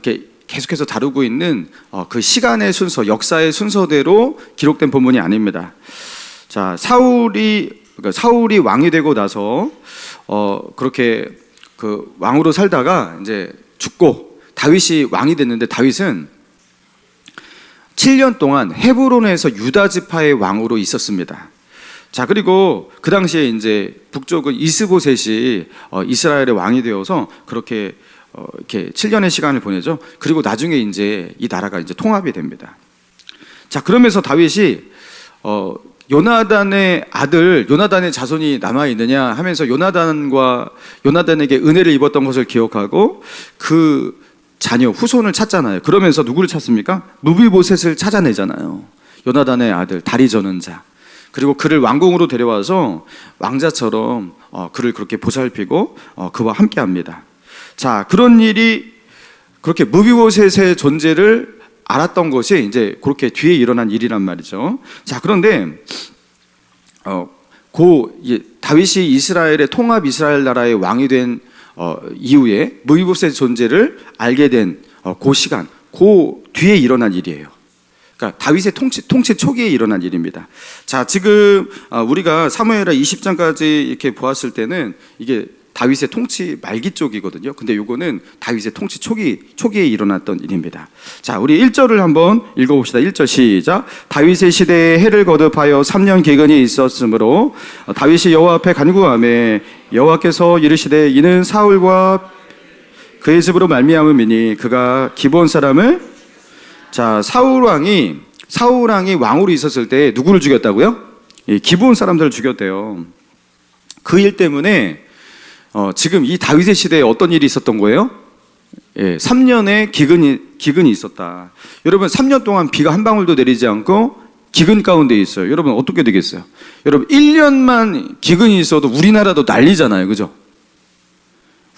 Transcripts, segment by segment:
이렇게 계속해서 다루고 있는 그 시간의 순서, 역사의 순서대로 기록된 본문이 아닙니다. 자, 사울이 왕이 되고 나서 그렇게 그 왕으로 살다가 이제 죽고 다윗이 왕이 됐는데, 다윗은 7년 동안 헤브론에서 유다 지파의 왕으로 있었습니다. 자, 그리고 그 당시에 이제 북쪽은 이스보셋이 이스라엘의 왕이 되어서 그렇게 이렇게 7년의 시간을 보내죠. 그리고 나중에 이제 이 나라가 이제 통합이 됩니다. 자, 그러면서 다윗이 요나단의 아들, 요나단의 자손이 남아 있느냐 하면서 요나단에게 은혜를 입었던 것을 기억하고 그 자녀 후손을 찾잖아요. 그러면서 누구를 찾습니까? 무비보셋을 찾아내잖아요. 요나단의 아들, 다리 저는 자. 그리고 그를 왕궁으로 데려와서 왕자처럼 그를 그렇게 보살피고 그와 함께합니다. 자, 그런 일이, 그렇게 무비보셋의 존재를 알았던 것이 이제 그렇게 뒤에 일어난 일이란 말이죠. 자, 그런데 다윗이 이스라엘의 통합 이스라엘 나라의 왕이 된 이후에 무비보셋의 존재를 알게 된 그 시간, 그 뒤에 일어난 일이에요. 그러니까 다윗의 통치 초기에 일어난 일입니다. 자, 지금 우리가 사무엘하 20장까지 이렇게 보았을 때는 이게 다윗의 통치 말기 쪽이거든요. 근데 요거는 다윗의 통치 초기에 일어났던 일입니다. 자, 우리 1절을 한번 읽어봅시다. 1절 시작. 다윗의 시대에 해를 거듭하여 3년 기근이 있었으므로 다윗이 여호와 앞에 간구하매 여호와께서 이르시되 이는 사울과 그의 집으로 말미암음이니 그가 기브온 사람을. 자, 사울 왕이 왕으로 있었을 때 누구를 죽였다고요? 기브온 사람들을 죽였대요. 그 일 때문에 지금 이 다윗의 시대에 어떤 일이 있었던 거예요? 3년의 기근이 있었다. 여러분, 3년 동안 비가 한 방울도 내리지 않고 기근 가운데 있어요. 여러분, 어떻게 되겠어요? 여러분, 1년만 기근이 있어도 우리나라도 난리잖아요. 그죠?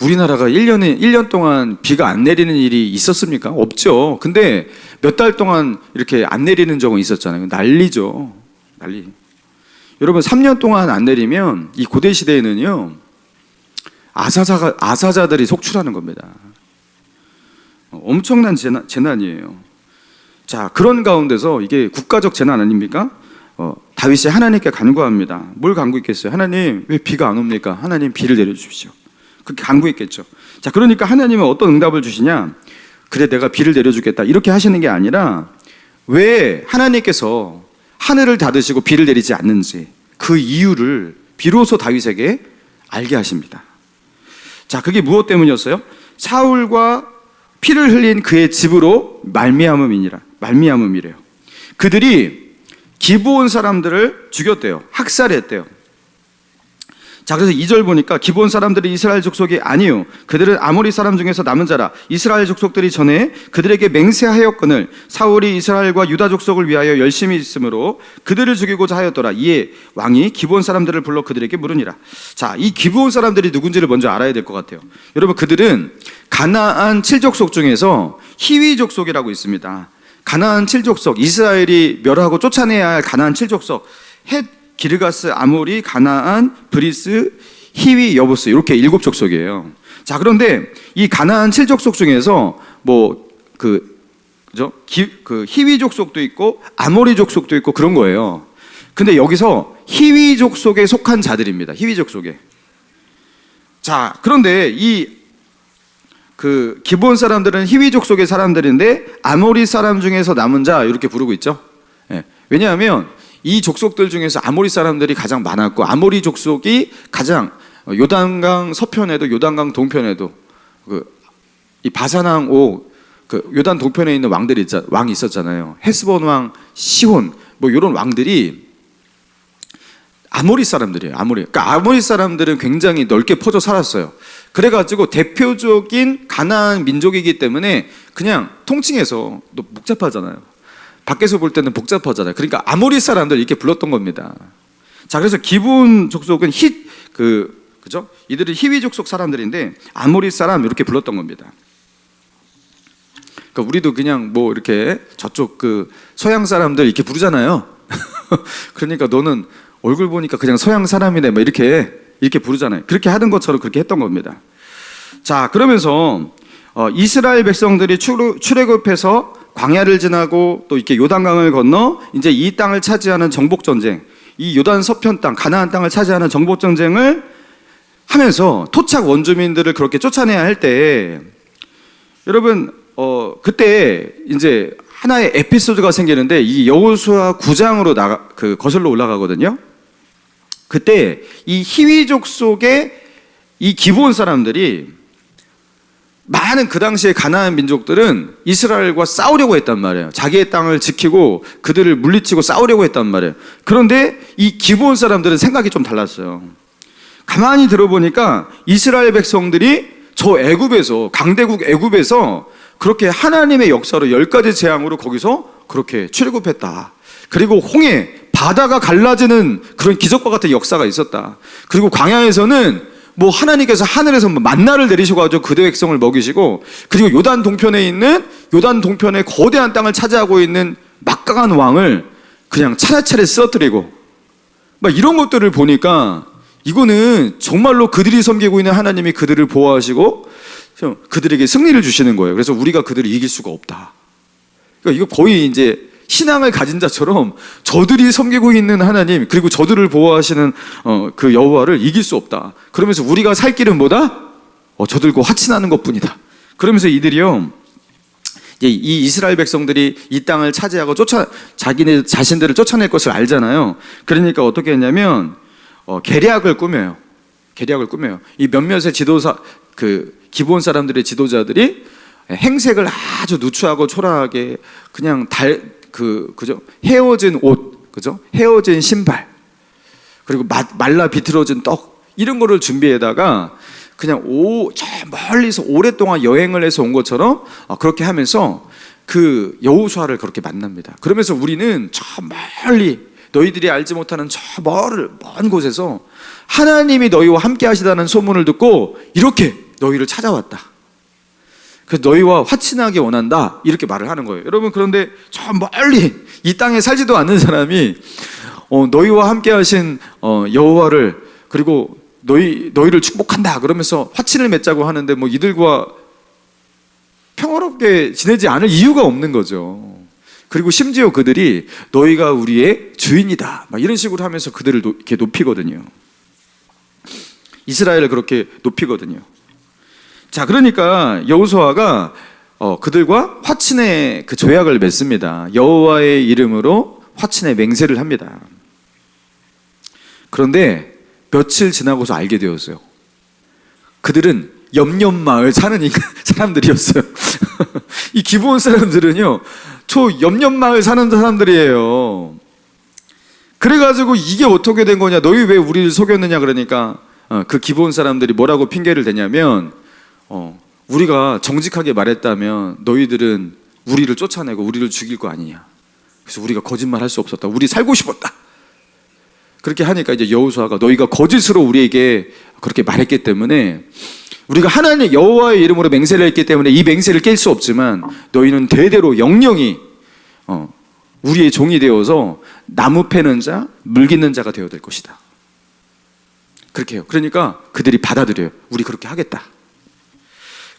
우리나라가 1년 동안 비가 안 내리는 일이 있었습니까? 없죠. 근데 몇 달 동안 이렇게 안 내리는 적은 있었잖아요. 난리죠. 난리. 여러분, 3년 동안 안 내리면 이 고대 시대에는요, 아사자들이 속출하는 겁니다. 엄청난 재난이에요. 자, 그런 가운데서 이게 국가적 재난 아닙니까? 다윗이 하나님께 간구합니다. 뭘 간구했겠어요? 하나님, 왜 비가 안 옵니까? 하나님, 비를 내려주십시오. 그렇게 간구했겠죠. 자, 그러니까 하나님은 어떤 응답을 주시냐? 그래, 내가 비를 내려주겠다, 이렇게 하시는 게 아니라, 왜 하나님께서 하늘을 닫으시고 비를 내리지 않는지 그 이유를 비로소 다윗에게 알게 하십니다. 자, 그게 무엇 때문이었어요? 사울과 피를 흘린 그의 집으로 말미암음이래요. 그들이 기브온 사람들을 죽였대요. 학살했대요. 자, 그래서 2절 보니까 기브온 사람들이 이스라엘 족속이 아니요 그들은 아모리 사람 중에서 남은 자라. 이스라엘 족속들이 전에 그들에게 맹세하였거늘 사울이 이스라엘과 유다 족속을 위하여 열심히 있으므로 그들을 죽이고자 하였더라. 이에 왕이 기브온 사람들을 불러 그들에게 물으니라. 자, 이 기브온 사람들이 누군지를 먼저 알아야 될 것 같아요. 여러분, 그들은 가나안 7족속 중에서 히위 족속이라고 있습니다. 가나안 7족속, 이스라엘이 멸하고 쫓아내야 할 가나안 7족속, 헷, 기르가스, 아모리, 가나안, 브리스, 히위, 여부스, 이렇게 7족속이에요. 자, 그런데 이 가나안 7족속 중에서 히위 족속도 있고 아모리 족속도 있고 그런 거예요. 근데 여기서 히위 족속에 속한 자들입니다. 히위 족속에. 자, 그런데 기브온 사람들은 히위 족속의 사람들인데 아모리 사람 중에서 남은 자, 이렇게 부르고 있죠. 왜냐하면 이 족속들 중에서 아모리 사람들이 가장 많았고, 아모리 족속이 가장 요단강 서편에도 요단강 동편에도 이 바산왕 요단 동편에 있는 왕이 있었잖아요. 헤스본 왕, 시혼, 이런 왕들이 아모리 사람들이에요. 그러니까 아모리 사람들은 굉장히 넓게 퍼져 살았어요. 그래가지고 대표적인 가나안 민족이기 때문에 그냥 통칭해서 복잡하잖아요. 밖에서 볼 때는 복잡하잖아요. 그러니까 아모리 사람들 이렇게 불렀던 겁니다. 자, 그래서 기브온 족속은 그죠? 이들이 히위 족속 사람들인데 아모리 사람 이렇게 불렀던 겁니다. 그러니까 우리도 그냥 이렇게 저쪽 서양 사람들 이렇게 부르잖아요. 그러니까 너는 얼굴 보니까 그냥 서양 사람이네, 이렇게 부르잖아요. 그렇게 하던 것처럼 그렇게 했던 겁니다. 자, 그러면서 이스라엘 백성들이 출애굽해서 광야를 지나고 또 이렇게 요단강을 건너 이제 이 땅을 차지하는 정복 전쟁, 이 요단 서편 땅, 가나안 땅을 차지하는 정복 전쟁을 하면서 토착 원주민들을 그렇게 쫓아내야 할 때, 여러분 그때 이제 하나의 에피소드가 생기는데, 이 여호수아 9장으로 거슬러 올라가거든요. 그때 이 히위족 속에 이 기브온 사람들이, 많은 그 당시에 가나안 민족들은 이스라엘과 싸우려고 했단 말이에요. 자기의 땅을 지키고 그들을 물리치고 싸우려고 했단 말이에요. 그런데 이 기브온 사람들은 생각이 좀 달랐어요. 가만히 들어보니까 이스라엘 백성들이 저 애굽에서, 강대국 애굽에서 그렇게 하나님의 역사로 10가지 재앙으로 거기서 그렇게 출애굽했다. 그리고 홍해, 바다가 갈라지는 그런 기적과 같은 역사가 있었다. 그리고 광야에서는 뭐 하나님께서 하늘에서 만나를 내리셔가지고 그대 백성을 먹이시고, 그리고 요단 동편에 있는, 요단 동편의 거대한 땅을 차지하고 있는 막강한 왕을 그냥 차례차례 쓰러뜨리고, 막 이런 것들을 보니까 이거는 정말로 그들이 섬기고 있는 하나님이 그들을 보호하시고 그들에게 승리를 주시는 거예요. 그래서 우리가 그들을 이길 수가 없다. 그러니까 이거 거의 이제 신앙을 가진 자처럼 저들이 섬기고 있는 하나님, 그리고 저들을 보호하시는 그 여호와를 이길 수 없다. 그러면서 우리가 살 길은 뭐다? 저들과 화친하는 것뿐이다. 그러면서 이들이요, 이 이스라엘 백성들이 이 땅을 차지하고 자기네 자신들을 쫓아낼 것을 알잖아요. 그러니까 어떻게 했냐면 계략을 꾸며요. 계략을 꾸며요. 이 몇몇의 지도사, 그 기브온 사람들의 지도자들이 행색을 아주 누추하고 초라하게 그냥 그죠? 헤어진 옷, 그죠? 헤어진 신발, 그리고 말라 비틀어진 떡, 이런 거를 준비해다가 그냥 저 멀리서 오랫동안 여행을 해서 온 것처럼 그렇게 하면서 그 여호수아를 그렇게 만납니다. 그러면서 우리는 저 멀리, 너희들이 알지 못하는 저 먼 곳에서 하나님이 너희와 함께 하시다는 소문을 듣고 이렇게 너희를 찾아왔다. 그래서 너희와 화친하기 원한다, 이렇게 말을 하는 거예요. 여러분, 그런데 저 멀리 이 땅에 살지도 않는 사람이 너희와 함께 하신 여호와를, 그리고 너희를 축복한다 그러면서 화친을 맺자고 하는데, 뭐 이들과 평화롭게 지내지 않을 이유가 없는 거죠. 그리고 심지어 그들이 너희가 우리의 주인이다, 막 이런 식으로 하면서 그들을 이렇게 높이거든요. 이스라엘을 그렇게 높이거든요. 자, 그러니까 여호수아가 그들과 화친의 그 조약을 맺습니다. 여호와의 이름으로 화친의 맹세를 합니다. 그런데 며칠 지나고서 알게 되었어요. 그들은 염려마을 사는 사람들이었어요. 이 기브온 사람들은요, 저 염려마을 사는 사람들이에요. 그래가지고 이게 어떻게 된 거냐, 너희 왜 우리를 속였느냐, 그러니까 그 기브온 사람들이 뭐라고 핑계를 대냐면, 우리가 정직하게 말했다면 너희들은 우리를 쫓아내고 우리를 죽일 거 아니냐. 그래서 우리가 거짓말 할 수 없었다. 우리 살고 싶었다. 그렇게 하니까 이제 여호수아가 너희가 거짓으로 우리에게 그렇게 말했기 때문에, 우리가 하나님 여호와의 이름으로 맹세를 했기 때문에 이 맹세를 깰 수 없지만 너희는 대대로 영영이 우리의 종이 되어서 나무 패는 자, 물 깃는 자가 되어야 될 것이다. 그렇게 해요. 그러니까 그들이 받아들여요. 우리 그렇게 하겠다.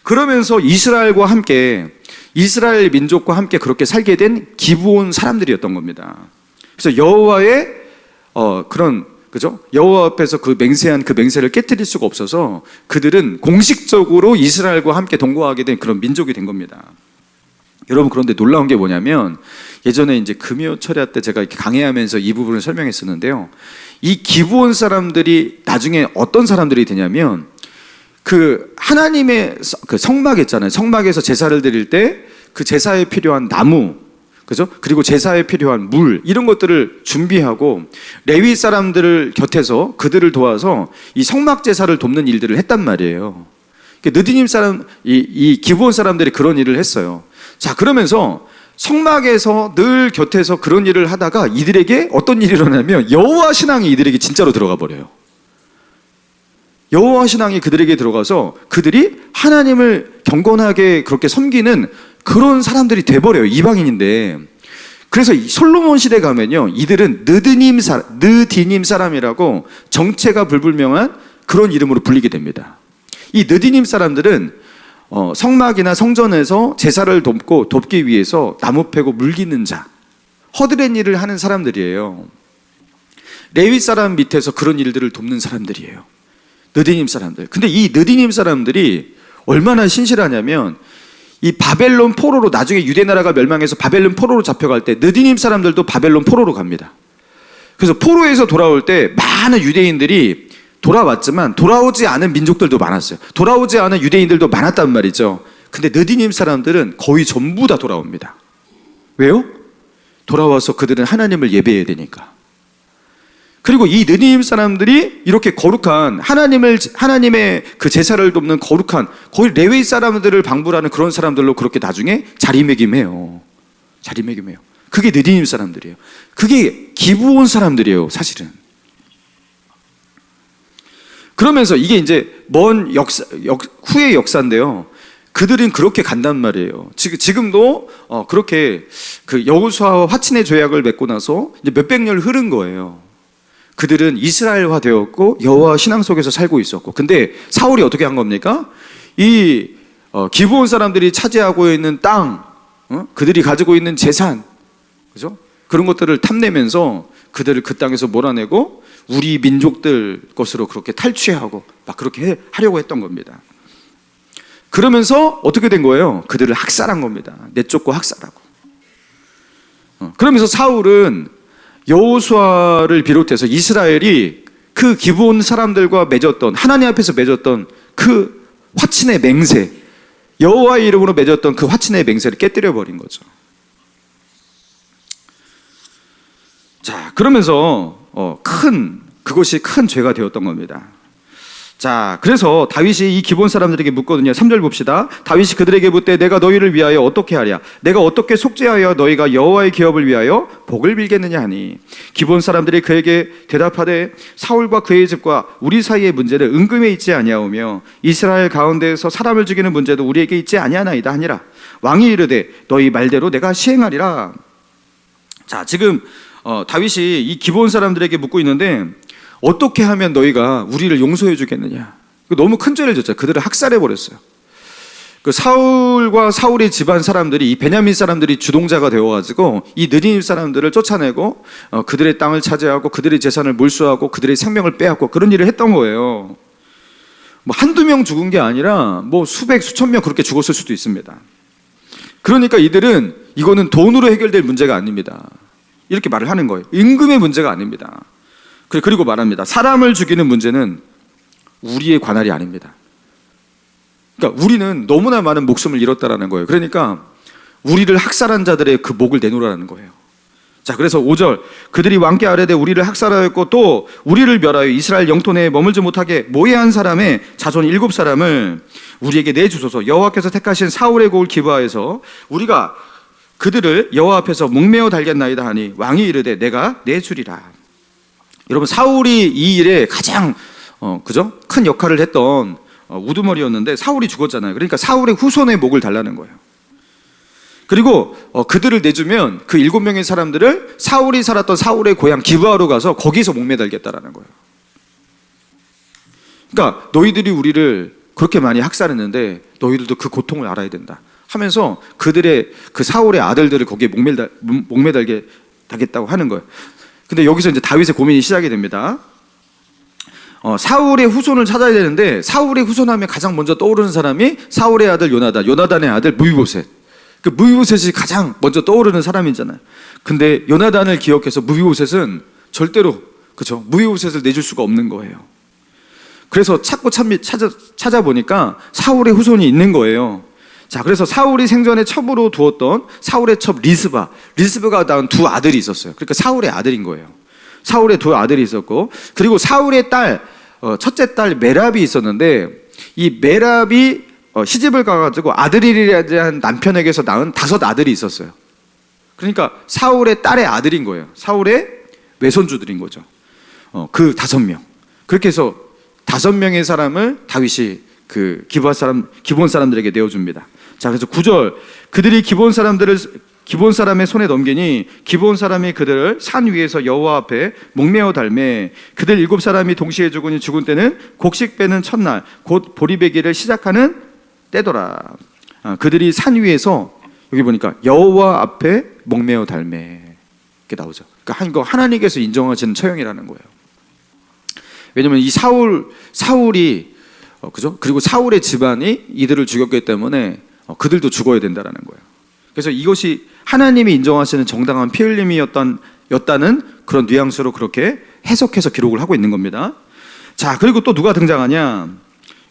그러면서 이스라엘과 함께, 이스라엘 민족과 함께 그렇게 살게 된 기브온 사람들이었던 겁니다. 그래서 여호와의 그런, 그죠? 여호와 앞에서 그 맹세한 그 맹세를 깨뜨릴 수가 없어서 그들은 공식적으로 이스라엘과 함께 동거하게 된 그런 민족이 된 겁니다. 여러분, 그런데 놀라운 게 뭐냐면, 예전에 이제 금요 철야 때 제가 이렇게 강해하면서 이 부분을 설명했었는데요. 이 기브온 사람들이 나중에 어떤 사람들이 되냐면, 그 하나님의 그 성막 있잖아요. 성막에서 제사를 드릴 때 그 제사에 필요한 나무, 그죠? 그리고 제사에 필요한 물, 이런 것들을 준비하고 레위 사람들을 곁에서 그들을 도와서 이 성막 제사를 돕는 일들을 했단 말이에요. 느디님 사람, 이 기브온 사람들이 그런 일을 했어요. 자, 그러면서 성막에서 늘 곁에서 그런 일을 하다가 이들에게 어떤 일이 일어나면 여호와 신앙이 이들에게 진짜로 들어가 버려요. 여호와 신앙이 그들에게 들어가서 그들이 하나님을 경건하게 그렇게 섬기는 그런 사람들이 돼버려요. 이방인인데. 그래서 솔로몬 시대 가면요, 이들은 느디님 사람이라고 정체가 불분명한 그런 이름으로 불리게 됩니다. 이 느디님 사람들은 성막이나 성전에서 제사를 돕기 위해서 나무 패고 물 깃는 자, 허드렛 일을 하는 사람들이에요. 레위 사람 밑에서 그런 일들을 돕는 사람들이에요. 느디님 사람들. 근데 이 느디님 사람들이 얼마나 신실하냐면 이 바벨론 포로로, 나중에 유대 나라가 멸망해서 바벨론 포로로 잡혀갈 때 느디님 사람들도 바벨론 포로로 갑니다. 그래서 포로에서 돌아올 때 많은 유대인들이 돌아왔지만 돌아오지 않은 민족들도 많았어요. 돌아오지 않은 유대인들도 많았단 말이죠. 근데 느디님 사람들은 거의 전부 다 돌아옵니다. 왜요? 돌아와서 그들은 하나님을 예배해야 되니까. 그리고 이 느디님 사람들이 이렇게 거룩한 하나님의 그 제사를 돕는 거룩한 거의 레위 사람들을 방불하는 그런 사람들로 그렇게 나중에 자리매김해요. 자리매김해요. 그게 느디님 사람들이에요. 그게 기브온 사람들이에요, 사실은. 그러면서 이게 이제 먼 후의 역사인데요. 그들은 그렇게 간단 말이에요. 지금도 그렇게 그 여호수아와 화친의 조약을 맺고 나서 이제 몇백 년 흐른 거예요. 그들은 이스라엘화 되었고 여호와 신앙 속에서 살고 있었고, 근데 사울이 어떻게 한 겁니까? 이 기브온 사람들이 차지하고 있는 땅, 그들이 가지고 있는 재산, 그죠? 그런 것들을 탐내면서 그들을 그 땅에서 몰아내고 우리 민족들 것으로 그렇게 탈취하고 막 그렇게 하려고 했던 겁니다. 그러면서 어떻게 된 거예요? 그들을 학살한 겁니다. 내쫓고 학살하고. 그러면서 사울은 여호수아를 비롯해서 이스라엘이 그 기브온 사람들과 맺었던, 하나님 앞에서 맺었던 그 화친의 맹세, 여호와의 이름으로 맺었던 그 화친의 맹세를 깨뜨려 버린 거죠. 자, 그러면서 그것이 큰 죄가 되었던 겁니다. 자, 그래서 다윗이 이 기브온 사람들에게 묻거든요. 3절 봅시다. 다윗이 그들에게 묻되 내가 너희를 위하여 어떻게 하랴? 내가 어떻게 속죄하여 너희가 여호와의 기업을 위하여 복을 빌겠느냐 하니, 기브온 사람들이 그에게 대답하되 사울과 그의 집과 우리 사이의 문제는 은금에 있지 아니하오며 이스라엘 가운데에서 사람을 죽이는 문제도 우리에게 있지 아니하나이다 하니라. 왕이 이르되 너희 말대로 내가 시행하리라. 자, 지금 다윗이 이 기브온 사람들에게 묻고 있는데, 어떻게 하면 너희가 우리를 용서해 주겠느냐? 너무 큰 죄를 졌죠. 그들을 학살해 버렸어요. 그 사울과 사울의 집안 사람들이, 이 베냐민 사람들이 주동자가 되어가지고 이 느디님 사람들을 쫓아내고 그들의 땅을 차지하고 그들의 재산을 몰수하고 그들의 생명을 빼앗고 그런 일을 했던 거예요. 뭐 한두 명 죽은 게 아니라 뭐 수백 수천 명 그렇게 죽었을 수도 있습니다. 그러니까 이들은 이거는 돈으로 해결될 문제가 아닙니다. 이렇게 말을 하는 거예요. 임금의 문제가 아닙니다. 그리고 말합니다. 사람을 죽이는 문제는 우리의 관할이 아닙니다. 그러니까 우리는 너무나 많은 목숨을 잃었다라는 거예요. 그러니까 우리를 학살한 자들의 그 목을 내놓으라는 거예요. 자, 그래서 5절, 그들이 왕께 아뢰되 우리를 학살하였고 또 우리를 멸하여 이스라엘 영토 내에 머물지 못하게 모해한 사람의 자손 7사람을 우리에게 내주소서. 여호와께서 택하신 사울의 곡을 기브아에서 우리가 그들을 여호와 앞에서 목매어 달겠나이다 하니, 왕이 이르되 내가 내주리라. 여러분, 사울이 이 일에 가장 그죠? 큰 역할을 했던 우두머리였는데 사울이 죽었잖아요. 그러니까 사울의 후손의 목을 달라는 거예요. 그리고 그들을 내주면 그 7명의 사람들을 사울이 살았던 사울의 고향 기브아로 가서 거기서 목매달겠다라는 거예요. 그러니까 너희들이 우리를 그렇게 많이 학살했는데 너희들도 그 고통을 알아야 된다 하면서 그들의 그 사울의 아들들을 거기에 목매달게 하겠다고 하는 거예요. 근데 여기서 이제 다윗의 고민이 시작이 됩니다. 사울의 후손을 찾아야 되는데 사울의 후손하면 가장 먼저 떠오르는 사람이 사울의 아들 요나단, 요나단의 아들 무비보셋. 그 무비보셋이 가장 먼저 떠오르는 사람이잖아요. 근데 요나단을 기억해서 무비보셋은 절대로, 그렇죠, 무비보셋을 내줄 수가 없는 거예요. 그래서 찾고 찾아보니까 사울의 후손이 있는 거예요. 자, 그래서 사울이 생전에 첩으로 두었던 사울의 첩 리스바가 낳은 두 아들이 있었어요. 그러니까 사울의 아들인 거예요. 사울의 두 아들이 있었고, 그리고 사울의 딸, 첫째 딸 메랍이 있었는데, 이 메랍이 시집을 가가지고 아들이라는 남편에게서 낳은 5 아들이 있었어요. 그러니까 사울의 딸의 아들인 거예요. 사울의 외손주들인 거죠. 그 5명. 그렇게 해서 5명의 사람을 다윗이 그 기브온 사람들에게 내어줍니다. 자, 그래서 9절, 그들이 기브온 사람의 손에 넘기니 기브온 사람이 그들을 산 위에서 여호와 앞에 목매어 달매, 그들 7사람이 동시에 죽으니 죽은 때는 곡식 빼는 첫날 곧 보리배기를 시작하는 떼더라. 그들이 산 위에서 여기 보니까 여호와 앞에 목매어 달매 이렇게 나오죠. 그러니까 이거 하나님께서 인정하시는 처형이라는 거예요. 왜냐하면 이 사울이 그죠? 그리고 사울의 집안이 이들을 죽였기 때문에 그들도 죽어야 된다라는 거예요. 그래서 이것이 하나님이 인정하시는 정당한 피 흘림이었다는 그런 뉘앙스로 그렇게 해석해서 기록을 하고 있는 겁니다. 자, 그리고 또 누가 등장하냐?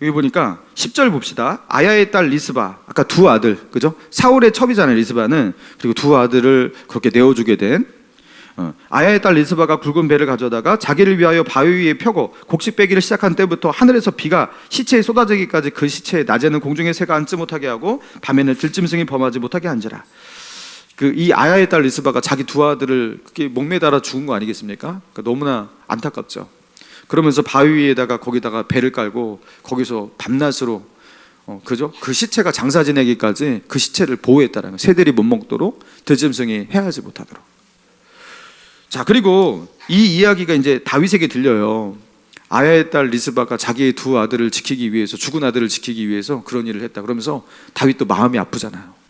여기 보니까 10절 봅시다. 아야의 딸 리스바, 아까 두 아들, 그죠? 사울의 첩이잖아요, 리스바는. 그리고 두 아들을 그렇게 내어주게 된 아야의 딸 리스바가 굵은 배를 가져다가 자기를 위하여 바위 위에 펴고 곡식 빼기를 시작한 때부터 하늘에서 비가 시체에 쏟아지기까지 그 시체에 낮에는 공중의 새가 앉지 못하게 하고 밤에는 들짐승이 범하지 못하게 한지라. 이 아야의 딸 리스바가 자기 두 아들을 그렇게 목매달아 죽은 거 아니겠습니까? 그러니까 너무나 안타깝죠. 그러면서 바위 위에다가 거기다가 배를 깔고 거기서 밤낮으로 그죠? 그 시체가 장사 지내기까지 그 시체를 보호했다라는 거예요. 새들이 못 먹도록 들짐승이 해하지 못하도록. 자, 그리고 이 이야기가 이제 다윗에게 들려요. 아야의 딸 리스바가 자기의 두 아들을 지키기 위해서, 죽은 아들을 지키기 위해서 그런 일을 했다. 그러면서 다윗도 마음이 아프잖아요.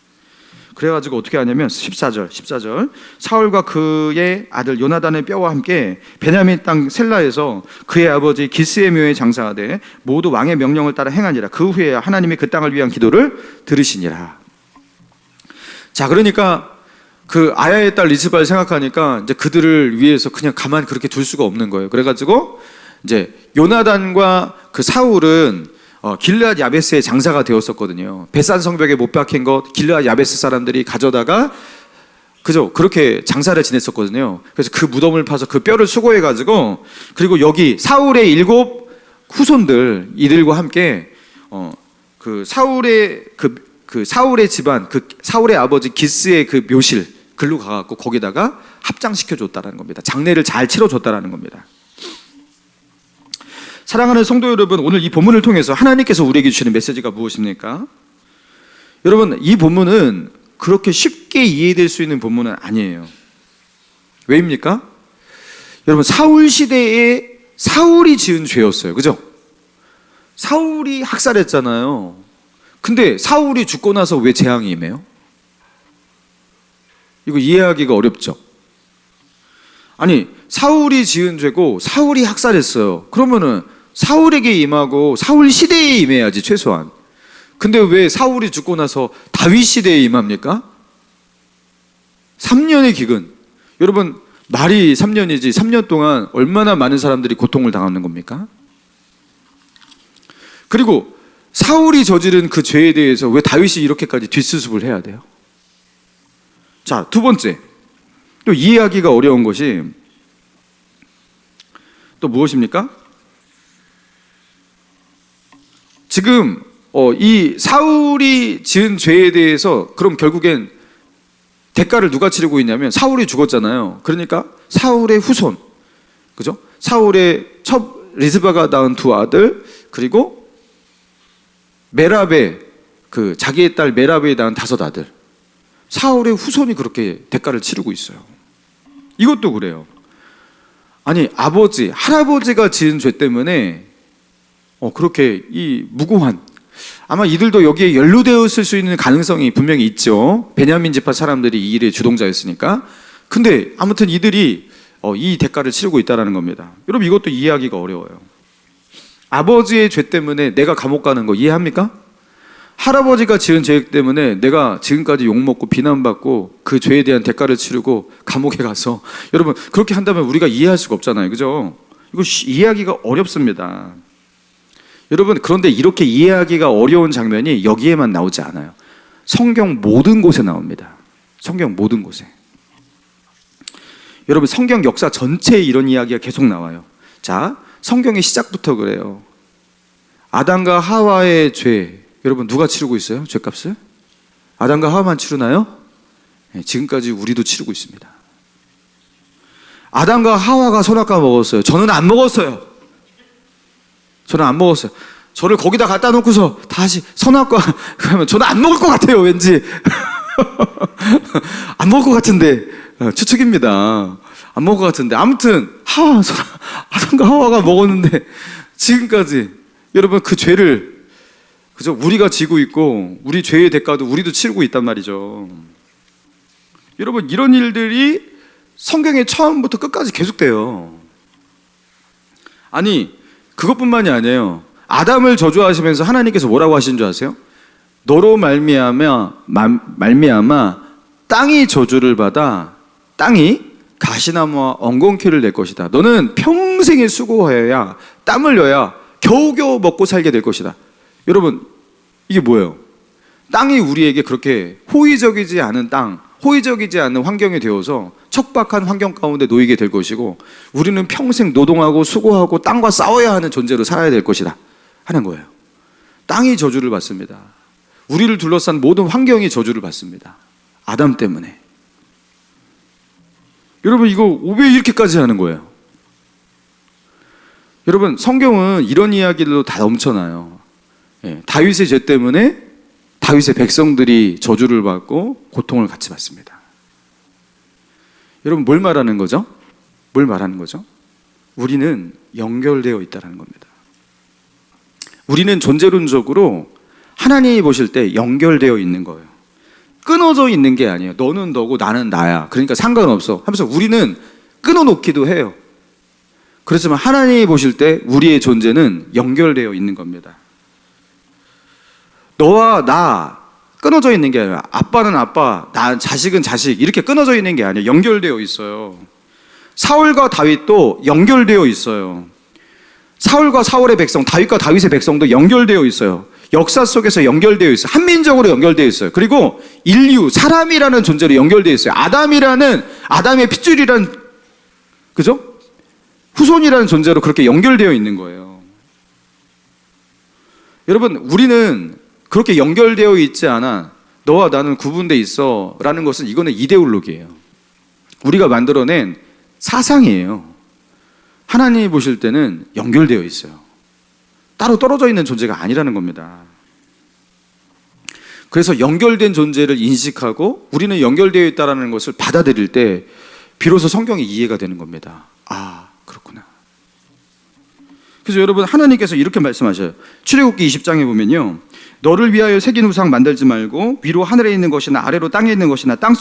그래가지고 어떻게 하냐면 14절 사울과 그의 아들 요나단의 뼈와 함께 베냐민 땅 셀라에서 그의 아버지 기스의 묘에 장사하되 모두 왕의 명령을 따라 행하니라. 그 후에 하나님이 그 땅을 위한 기도를 들으시니라. 자, 그러니까 그 아야의 딸 리스바를 생각하니까 이제 그들을 위해서 그냥 가만히 그렇게 둘 수가 없는 거예요. 그래가지고 이제 요나단과 그 사울은 길르앗 야베스의 장사가 되었었거든요. 베산 성벽에 못 박힌 것 길르앗 야베스 사람들이 가져다가 그죠? 그렇게 장사를 지냈었거든요. 그래서 그 무덤을 파서 그 뼈를 수거해가지고 그리고 여기 사울의 7 후손들 이들과 함께 그 사울의 그 사울의 집안 그 사울의 아버지 기스의 그 묘실 글로 가갖고 거기다가 합장시켜 줬다라는 겁니다. 장례를 잘 치러 줬다라는 겁니다. 사랑하는 성도 여러분, 오늘 이 본문을 통해서 하나님께서 우리에게 주시는 메시지가 무엇입니까? 여러분, 이 본문은 그렇게 쉽게 이해될 수 있는 본문은 아니에요. 왜입니까? 여러분, 사울 시대에 사울이 지은 죄였어요. 그죠? 사울이 학살했잖아요. 근데 사울이 죽고 나서 왜 재앙이 임해요? 이거 이해하기가 어렵죠? 아니, 사울이 지은 죄고 사울이 학살했어요. 그러면은 사울에게 임하고 사울 시대에 임해야지 최소한. 근데 왜 사울이 죽고 나서 다윗 시대에 임합니까? 3년의 기근. 여러분, 말이 3년이지 3년 동안 얼마나 많은 사람들이 고통을 당하는 겁니까? 그리고 사울이 저지른 그 죄에 대해서 왜 다윗이 이렇게까지 뒷수습을 해야 돼요? 자, 두 번째, 또 이해하기가 어려운 것이 또 무엇입니까? 지금 이 사울이 지은 죄에 대해서 그럼 결국엔 대가를 누가 치르고 있냐면 사울이 죽었잖아요. 그러니까 사울의 후손, 그죠? 사울의 첫 리스바가 낳은 두 아들, 그리고 메랍의 그 자기의 딸 메랍에 낳은 5 아들, 사울의 후손이 그렇게 대가를 치르고 있어요. 이것도 그래요. 아니, 아버지, 할아버지가 지은 죄 때문에 그렇게 이 무고한, 아마 이들도 여기에 연루되었을 수 있는 가능성이 분명히 있죠. 베냐민 지파 사람들이 이 일의 주동자였으니까. 근데 아무튼 이들이 이 대가를 치르고 있다는 겁니다. 여러분, 이것도 이해하기가 어려워요. 아버지의 죄 때문에 내가 감옥 가는 거 이해합니까? 할아버지가 지은 죄 때문에 내가 지금까지 욕먹고 비난받고 그 죄에 대한 대가를 치르고 감옥에 가서, 여러분, 그렇게 한다면 우리가 이해할 수가 없잖아요. 그죠? 이거 이해하기가 어렵습니다. 여러분, 그런데 이렇게 이해하기가 어려운 장면이 여기에만 나오지 않아요. 성경 모든 곳에 나옵니다. 성경 모든 곳에. 여러분, 성경 역사 전체에 이런 이야기가 계속 나와요. 자, 성경의 시작부터 그래요. 아담과 하와의 죄, 여러분 누가 치르고 있어요? 죄값을? 아담과 하와만 치르나요? 네, 지금까지 우리도 치르고 있습니다. 아담과 하와가 선악과 먹었어요. 저는 안 먹었어요. 저는 안 먹었어요. 저를 거기다 갖다 놓고서 다시 선악과 그러면 저는 안 먹을 것 같아요. 왠지 안 먹을 것 같은데, 추측입니다. 안 먹을 것 같은데, 아무튼 아담과 하와가 먹었는데 지금까지 여러분 그 죄를 그죠? 우리가 지고 있고 우리 죄의 대가도 우리도 치르고 있단 말이죠. 여러분, 이런 일들이 성경에 처음부터 끝까지 계속돼요. 아니, 그것뿐만이 아니에요. 아담을 저주하시면서 하나님께서 뭐라고 하신 줄 아세요? 너로 말미암아 땅이 저주를 받아 땅이 가시나무와 엉겅퀴를 낼 것이다. 너는 평생에 수고하여야 땀 흘려야 겨우겨우 먹고 살게 될 것이다. 여러분, 이게 뭐예요? 땅이 우리에게 그렇게 호의적이지 않은 땅, 호의적이지 않은 환경이 되어서 척박한 환경 가운데 놓이게 될 것이고, 우리는 평생 노동하고 수고하고 땅과 싸워야 하는 존재로 살아야 될 것이다 하는 거예요. 땅이 저주를 받습니다. 우리를 둘러싼 모든 환경이 저주를 받습니다. 아담 때문에. 여러분, 이거 왜 이렇게까지 하는 거예요? 여러분, 성경은 이런 이야기들로 다 넘쳐나요. 다윗의 죄 때문에 다윗의 백성들이 저주를 받고 고통을 같이 받습니다. 여러분, 뭘 말하는 거죠? 뭘 말하는 거죠? 우리는 연결되어 있다는 겁니다. 우리는 존재론적으로 하나님이 보실 때 연결되어 있는 거예요. 끊어져 있는 게 아니에요. 너는 너고 나는 나야, 그러니까 상관없어 하면서 우리는 끊어놓기도 해요. 그렇지만 하나님이 보실 때 우리의 존재는 연결되어 있는 겁니다. 너와 나 끊어져 있는 게 아니라 아빠는 아빠, 자식은 자식, 이렇게 끊어져 있는 게 아니에요. 연결되어 있어요. 사울과 다윗도 연결되어 있어요. 사울과 사울의 백성, 다윗과 다윗의 백성도 연결되어 있어요. 역사 속에서 연결되어 있어요. 한민족으로 연결되어 있어요. 그리고 인류, 사람이라는 존재로 연결되어 있어요. 아담의 핏줄이라는, 그죠? 후손이라는 존재로 그렇게 연결되어 있는 거예요. 여러분, 우리는 그렇게 연결되어 있지 않아 너와 나는 구분되어 있어 라는 것은, 이거는 이데올로기예요. 우리가 만들어낸 사상이에요. 하나님이 보실 때는 연결되어 있어요. 따로 떨어져 있는 존재가 아니라는 겁니다. 그래서 연결된 존재를 인식하고 우리는 연결되어 있다는 것을 받아들일 때 비로소 성경이 이해가 되는 겁니다. 아, 그렇구나. 그래서 여러분, 하나님께서 이렇게 말씀하셔요. 출애굽기 20장에 보면요, 너를 위하여 새긴 우상 만들지 말고 위로 하늘에 있는 것이나 아래로 땅에 있는 것이나 땅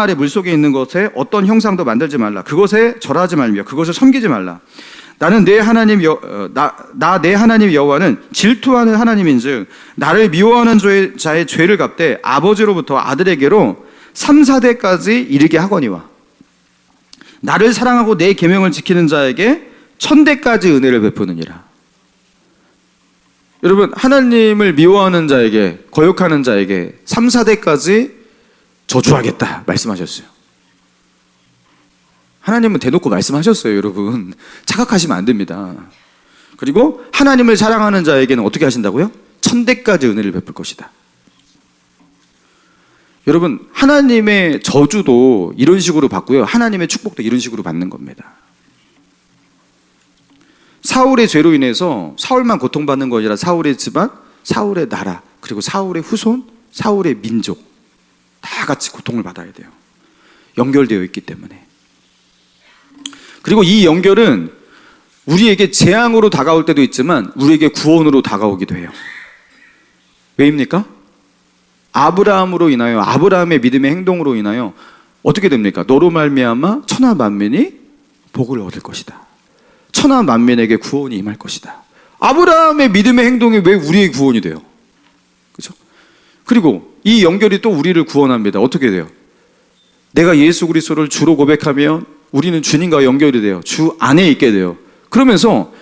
아래 물속에 있는 것에 어떤 형상도 만들지 말라. 그것에 절하지 말며 그것을 섬기지 말라. 나는 내 하나님 내 하나님 여호와는 질투하는 하나님인즉 나를 미워하는 자의 죄를 갚되 아버지로부터 아들에게로 3, 4대까지 이르게 하거니와 나를 사랑하고 내 계명을 지키는 자에게 1000대까지 은혜를 베푸느니라. 여러분, 하나님을 미워하는 자에게, 거역하는 자에게 3, 4대까지 저주하겠다 말씀하셨어요. 하나님은 대놓고 말씀하셨어요. 여러분, 착각하시면 안 됩니다. 그리고 하나님을 사랑하는 자에게는 어떻게 하신다고요? 1000대까지 은혜를 베풀 것이다. 여러분, 하나님의 저주도 이런 식으로 받고요, 하나님의 축복도 이런 식으로 받는 겁니다. 사울의 죄로 인해서 사울만 고통받는 것이 아니라 사울의 집안, 사울의 나라, 그리고 사울의 후손, 사울의 민족 다 같이 고통을 받아야 돼요. 연결되어 있기 때문에. 그리고 이 연결은 우리에게 재앙으로 다가올 때도 있지만 우리에게 구원으로 다가오기도 해요. 왜입니까? 아브라함으로 인하여, 아브라함의 믿음의 행동으로 인하여 어떻게 됩니까? 너로 말미암아 천하 만민이 복을 얻을 것이다. 천하 만민에게 구원이 임할 것이다. 아브라함의 믿음의 행동이 왜 우리의 구원이 돼요? 그렇죠? 그리고 이 연결이 또 우리를 구원합니다. 어떻게 돼요? 내가 예수 그리스도를 주로 고백하면 우리는 주님과 연결이 돼요. 주 안에 있게 돼요. 그러면서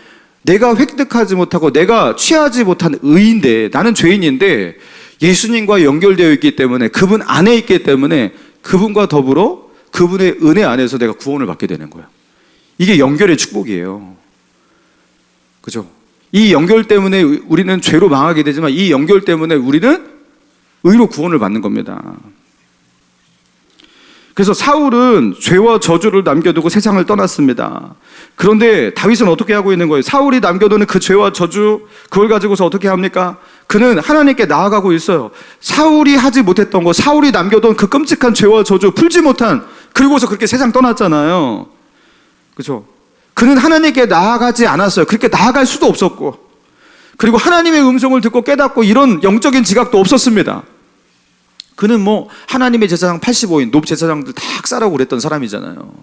내가 획득하지 못하고 내가 취하지 못한 의인데, 나는 죄인인데 예수님과 연결되어 있기 때문에, 그분 안에 있기 때문에 그분과 더불어 그분의 은혜 안에서 내가 구원을 받게 되는 거예요. 이게 연결의 축복이에요. 그죠? 이 연결 때문에 우리는 죄로 망하게 되지만 이 연결 때문에 우리는 의로 구원을 받는 겁니다. 그래서 사울은 죄와 저주를 남겨두고 세상을 떠났습니다. 그런데 다윗은 어떻게 하고 있는 거예요? 사울이 남겨두는 그 죄와 저주, 그걸 가지고서 어떻게 합니까? 그는 하나님께 나아가고 있어요. 사울이 하지 못했던 거, 사울이 남겨둔 그 끔찍한 죄와 저주, 풀지 못한, 그리고서 그렇게 세상 떠났잖아요. 그렇죠? 그는 하나님께 나아가지 않았어요. 그렇게 나아갈 수도 없었고, 그리고 하나님의 음성을 듣고 깨닫고 이런 영적인 지각도 없었습니다. 그는 뭐 하나님의 제사장 85인 높 제사장들 다 학살하고 그랬던 사람이잖아요.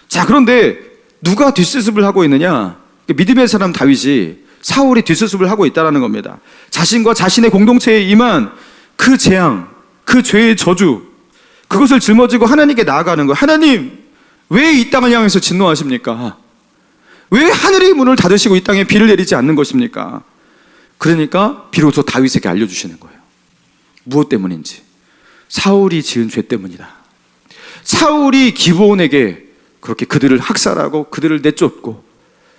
자, 그런데 누가 뒷수습을 하고 있느냐? 믿음의 사람 다윗이 사울이 뒷수습을 하고 있다는 겁니다. 자신과 자신의 공동체에 임한 그 재앙, 그 죄의 저주, 그것을 짊어지고 하나님께 나아가는 거예요. 하나님, 왜 이 땅을 향해서 진노하십니까? 왜 하늘의 문을 닫으시고 이 땅에 비를 내리지 않는 것입니까? 그러니까 비로소 다윗에게 알려주시는 거예요. 무엇 때문인지. 사울이 지은 죄 때문이다. 사울이 기브온에게 그렇게 그들을 학살하고 그들을 내쫓고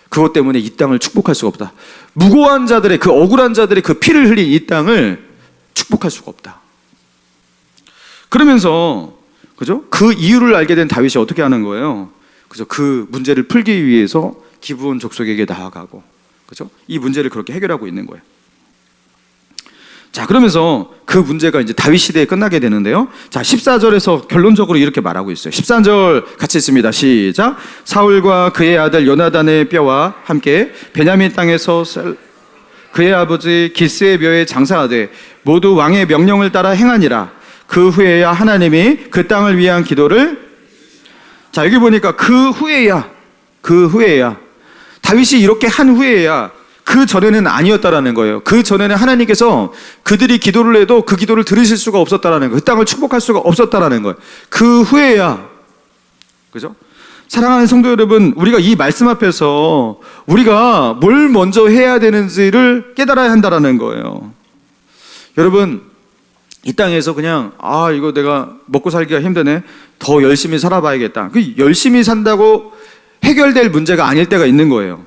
그것 때문에 이 땅을 축복할 수가 없다. 무고한 자들의 그 억울한 자들의 그 피를 흘린 이 땅을 축복할 수가 없다. 그러면서 그죠? 그 이유를 알게 된 다윗이 어떻게 하는 거예요? 그죠? 그 문제를 풀기 위해서 기브온 족속에게 나아가고 그죠? 이 문제를 그렇게 해결하고 있는 거예요. 자, 그러면서 그 문제가 이제 다윗 시대에 끝나게 되는데요. 자, 14절에서 결론적으로 이렇게 말하고 있어요. 13절 같이 읽습니다. 시작. 사울과 그의 아들 요나단의 뼈와 함께 베냐민 땅에서 그의 아버지 기스의 묘에 장사하되 모두 왕의 명령을 따라 행하니라. 그 후에야 하나님이 그 땅을 위한 기도를, 자, 여기 보니까 그 후에야 다윗이 이렇게 한 후에야, 그 전에는 아니었다라는 거예요. 그 전에는 하나님께서 그들이 기도를 해도 그 기도를 들으실 수가 없었다라는 거예요. 그 땅을 축복할 수가 없었다라는 거예요. 그 후에야. 그죠? 사랑하는 성도 여러분, 우리가 이 말씀 앞에서 우리가 뭘 먼저 해야 되는지를 깨달아야 한다라는 거예요. 여러분, 이 땅에서 그냥 이거 내가 먹고 살기가 힘드네, 더 열심히 살아봐야겠다, 그 열심히 산다고 해결될 문제가 아닐 때가 있는 거예요.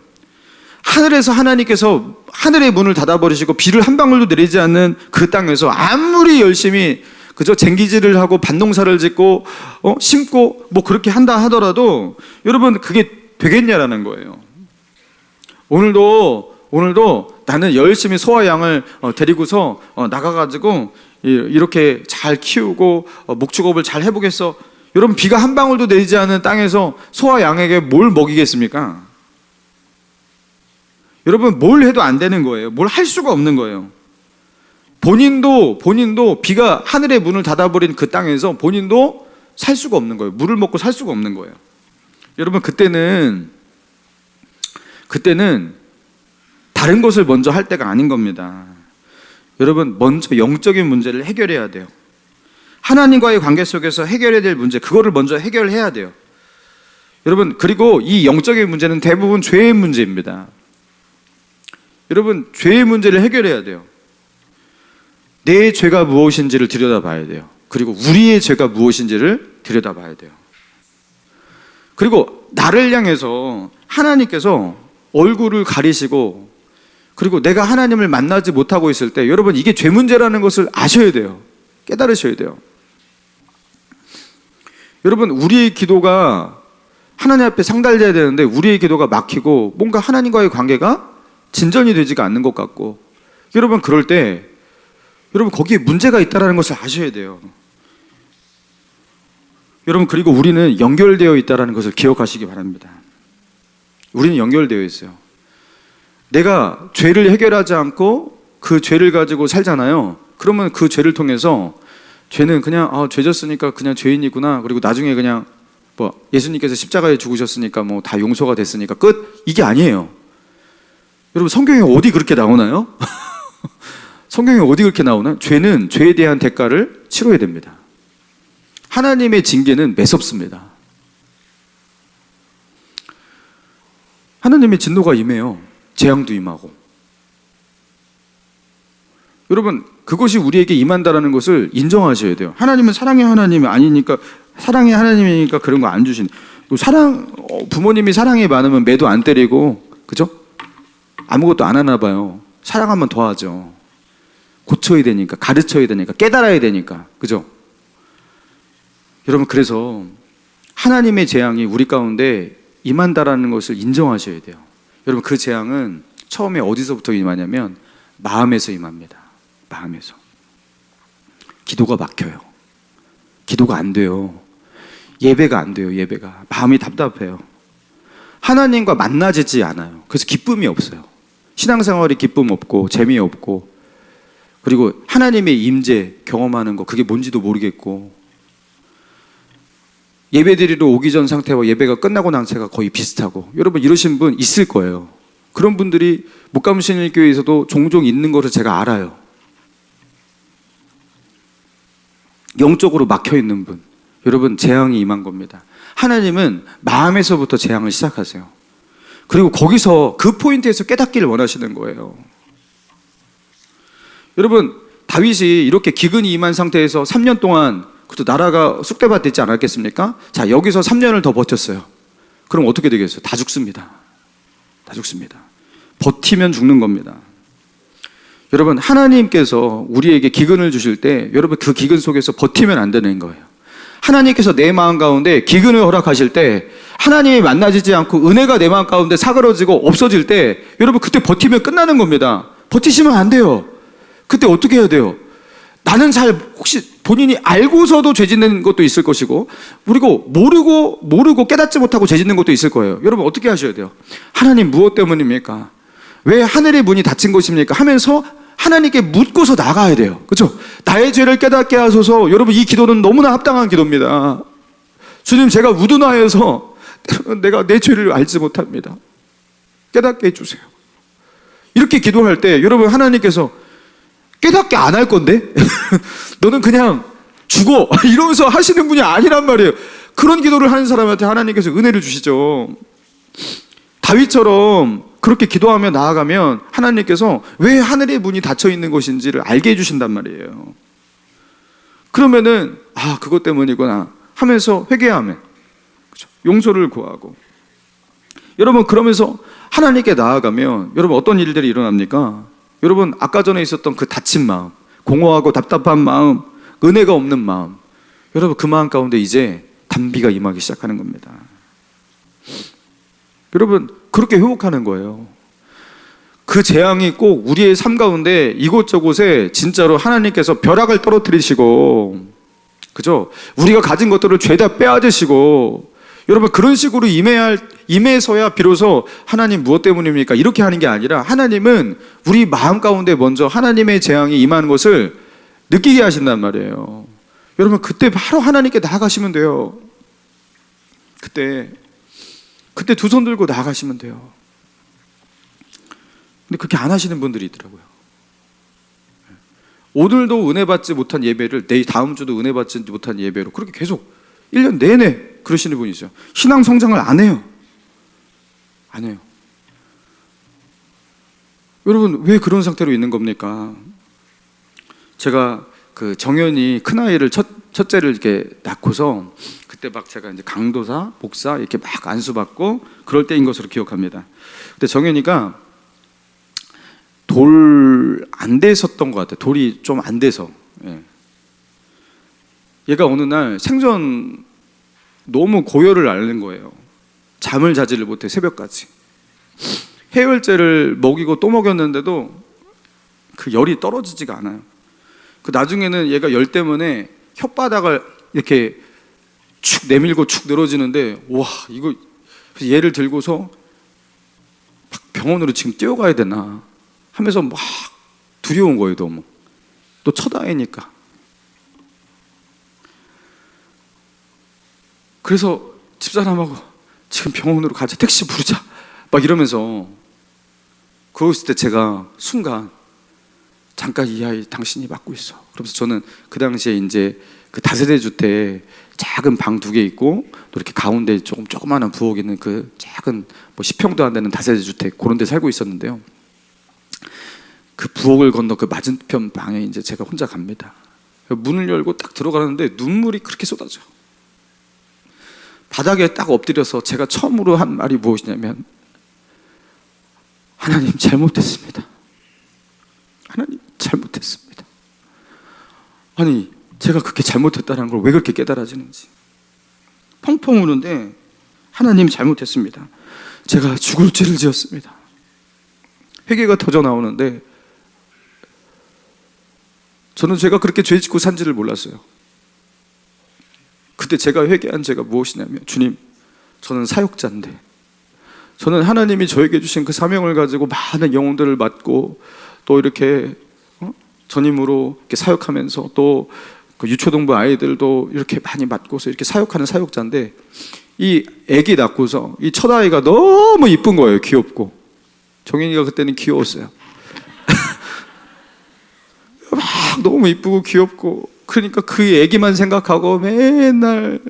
하늘에서 하나님께서 하늘의 문을 닫아버리시고 비를 한 방울도 내리지 않는 그 땅에서 아무리 열심히 그저 쟁기질을 하고 밭농사를 짓고 심고 뭐 그렇게 한다 하더라도 여러분, 그게 되겠냐라는 거예요. 오늘도 나는 열심히 소와 양을 데리고서 나가가지고 이렇게 잘 키우고 목축업을 잘 해보겠어. 여러분, 비가 한 방울도 내리지 않는 땅에서 소와 양에게 뭘 먹이겠습니까? 여러분, 뭘 해도 안 되는 거예요. 뭘 할 수가 없는 거예요. 본인도 비가 하늘의 문을 닫아버린 그 땅에서 본인도 살 수가 없는 거예요. 물을 먹고 살 수가 없는 거예요. 여러분, 그때는 다른 것을 먼저 할 때가 아닌 겁니다. 여러분, 먼저 영적인 문제를 해결해야 돼요. 하나님과의 관계 속에서 해결해야 될 문제, 그거를 먼저 해결해야 돼요. 여러분, 그리고 이 영적인 문제는 대부분 죄의 문제입니다. 여러분, 죄의 문제를 해결해야 돼요. 내 죄가 무엇인지를 들여다봐야 돼요. 그리고 우리의 죄가 무엇인지를 들여다봐야 돼요. 그리고 나를 향해서 하나님께서 얼굴을 가리시고, 그리고 내가 하나님을 만나지 못하고 있을 때, 여러분, 이게 죄 문제라는 것을 아셔야 돼요. 깨달으셔야 돼요. 여러분, 우리의 기도가 하나님 앞에 상달돼야 되는데 우리의 기도가 막히고 뭔가 하나님과의 관계가 진전이 되지가 않는 것 같고, 여러분, 그럴 때 여러분, 거기에 문제가 있다는 것을 아셔야 돼요. 여러분, 그리고 우리는 연결되어 있다는 것을 기억하시기 바랍니다. 우리는 연결되어 있어요. 내가 죄를 해결하지 않고 그 죄를 가지고 살잖아요. 그러면 그 죄를 통해서 죄는 그냥 죄 졌으니까 그냥 죄인이구나, 그리고 나중에 그냥 예수님께서 십자가에 죽으셨으니까 뭐 다 용서가 됐으니까 끝, 이게 아니에요. 여러분, 성경에 어디 그렇게 나오나요? 성경에 어디 그렇게 나오나요? 죄는 죄에 대한 대가를 치러야 됩니다. 하나님의 징계는 매섭습니다. 하나님의 진노가 임해요. 재앙도 임하고. 여러분, 그것이 우리에게 임한다는 것을 인정하셔야 돼요. 하나님은 사랑의 하나님이 아니니까, 사랑의 하나님이니까 그런 거 안 주신. 부모님이 사랑이 많으면 매도 안 때리고, 그죠? 아무것도 안 하나 봐요. 사랑하면 더 하죠. 고쳐야 되니까, 가르쳐야 되니까, 깨달아야 되니까, 그죠? 여러분, 그래서 하나님의 재앙이 우리 가운데 임한다라는 것을 인정하셔야 돼요. 여러분, 그 재앙은 처음에 어디서부터 임하냐면 마음에서 임합니다. 마음에서. 기도가 막혀요. 기도가 안 돼요. 예배가 안 돼요. 예배가. 마음이 답답해요. 하나님과 만나지지 않아요. 그래서 기쁨이 없어요. 신앙생활이 기쁨 없고 재미없고, 그리고 하나님의 임재 경험하는 거 그게 뭔지도 모르겠고, 예배드리러 오기 전 상태와 예배가 끝나고 난 상태가 거의 비슷하고, 여러분 이러신 분 있을 거예요. 그런 분들이 목감신일교회에서도 종종 있는 것을 제가 알아요. 영적으로 막혀 있는 분, 여러분 재앙이 임한 겁니다. 하나님은 마음에서부터 재앙을 시작하세요. 그리고 거기서 그 포인트에서 깨닫기를 원하시는 거예요. 여러분 다윗이 이렇게 기근이 임한 상태에서 3년 동안 그것도 나라가 쑥대밭 있지 않았겠습니까? 자, 여기서 3년을 더 버텼어요. 그럼 어떻게 되겠어요? 다 죽습니다. 다 죽습니다. 버티면 죽는 겁니다. 여러분 하나님께서 우리에게 기근을 주실 때 여러분 그 기근 속에서 버티면 안 되는 거예요. 하나님께서 내 마음 가운데 기근을 허락하실 때, 하나님이 만나지지 않고 은혜가 내 마음 가운데 사그러지고 없어질 때, 여러분 그때 버티면 끝나는 겁니다. 버티시면 안 돼요. 그때 어떻게 해야 돼요? 나는 혹시 본인이 알고서도 죄 짓는 것도 있을 것이고, 그리고 모르고 깨닫지 못하고 죄 짓는 것도 있을 거예요. 여러분 어떻게 하셔야 돼요? 하나님 무엇 때문입니까? 왜 하늘의 문이 닫힌 것입니까? 하면서 하나님께 묻고서 나가야 돼요. 그렇죠? 나의 죄를 깨닫게 하소서. 여러분 이 기도는 너무나 합당한 기도입니다. 주님, 제가 우둔하여서 내가 내 죄를 알지 못합니다. 깨닫게 해주세요. 이렇게 기도할 때 여러분 하나님께서 깨닫게 안 할 건데? 너는 그냥 죽어 이러면서 하시는 분이 아니란 말이에요. 그런 기도를 하는 사람한테 하나님께서 은혜를 주시죠. 다윗처럼 그렇게 기도하며 나아가면 하나님께서 왜 하늘의 문이 닫혀 있는 것인지를 알게 해주신단 말이에요. 그러면은 그것 때문이구나 하면서 회개하면, 그렇죠? 용서를 구하고, 여러분 그러면서 하나님께 나아가면 여러분 어떤 일들이 일어납니까? 여러분 아까 전에 있었던 그 닫힌 마음, 공허하고 답답한 마음, 은혜가 없는 마음, 여러분 그 마음 가운데 이제 단비가 임하기 시작하는 겁니다. 여러분 그렇게 회복하는 거예요. 그 재앙이 꼭 우리의 삶 가운데 이곳저곳에 진짜로 하나님께서 벼락을 떨어뜨리시고, 그죠? 우리가 가진 것들을 죄다 빼앗으시고, 여러분 그런 식으로 임해서야 비로소 하나님 무엇 때문입니까? 이렇게 하는 게 아니라 하나님은 우리 마음 가운데 먼저 하나님의 재앙이 임하는 것을 느끼게 하신단 말이에요. 여러분 그때 바로 하나님께 나아가시면 돼요. 그때 두 손 들고 나아가시면 돼요. 근데 그렇게 안 하시는 분들이 있더라고요. 오늘도 은혜 받지 못한 예배를 내일 다음 주도 은혜 받지 못한 예배로 그렇게 계속 1년 내내 그러시는 분이 있어요. 신앙 성장을 안 해요. 안 해요. 여러분 왜 그런 상태로 있는 겁니까? 제가 그 정연이 큰아이를 첫째를 이렇게 낳고서 그때 막 제가 이제 강도사, 목사 이렇게 막 안수받고 그럴 때인 것으로 기억합니다. 근데 정연이가 돌 안 됐었던 것 같아요. 돌이 좀 안 돼서. 얘가 어느 날 생전 너무 고열을 앓는 거예요. 잠을 자지를 못해 새벽까지. 해열제를 먹이고 또 먹였는데도 그 열이 떨어지지가 않아요. 그 나중에는 얘가 열 때문에 혓바닥을 이렇게 축 내밀고 축 늘어지는데, 와 이거, 얘를 들고서 병원으로 지금 뛰어가야 되나 하면서 막 두려운 거예요. 너무 또 첫아이니까. 그래서 집사람하고 지금 병원으로 가자, 택시 부르자 막 이러면서, 그랬을 때 제가 순간 잠깐 이 아이 당신이 맡고 있어. 그러면서 저는 그 당시에 이제 그 다세대 주택 작은 방 2개 있고 또 이렇게 가운데 조그마한 부엌 있는 그 작은 뭐 10평도 안 되는 다세대 주택, 그런 데 살고 있었는데요. 그 부엌을 건너 그 맞은편 방에 이제 제가 혼자 갑니다. 문을 열고 딱 들어가는데 눈물이 그렇게 쏟아져요. 바닥에 딱 엎드려서 제가 처음으로 한 말이 무엇이냐면, 하나님 잘못했습니다. 하나님 잘못했습니다. 아니 제가 그렇게 잘못했다는 걸 왜 그렇게 깨달아지는지 펑펑 우는데, 하나님 잘못했습니다. 제가 죽을 죄를 지었습니다. 회개가 터져 나오는데, 저는 제가 그렇게 죄 짓고 산지를 몰랐어요. 그때 제가 회개한 죄가 무엇이냐면, 주님 저는 사역자인데 저는 하나님이 저에게 주신 그 사명을 가지고 많은 영혼들을 맡고 또 이렇게 전임으로 이렇게 사역하면서 또 그 유초동부 아이들도 이렇게 많이 맡고서 이렇게 사역하는 사역자인데, 이 아기 낳고서 이 첫 아이가 너무 이쁜 거예요. 귀엽고. 정현이가 그때는 귀여웠어요. 막 너무 이쁘고 귀엽고, 그러니까 그 아기만 생각하고 맨날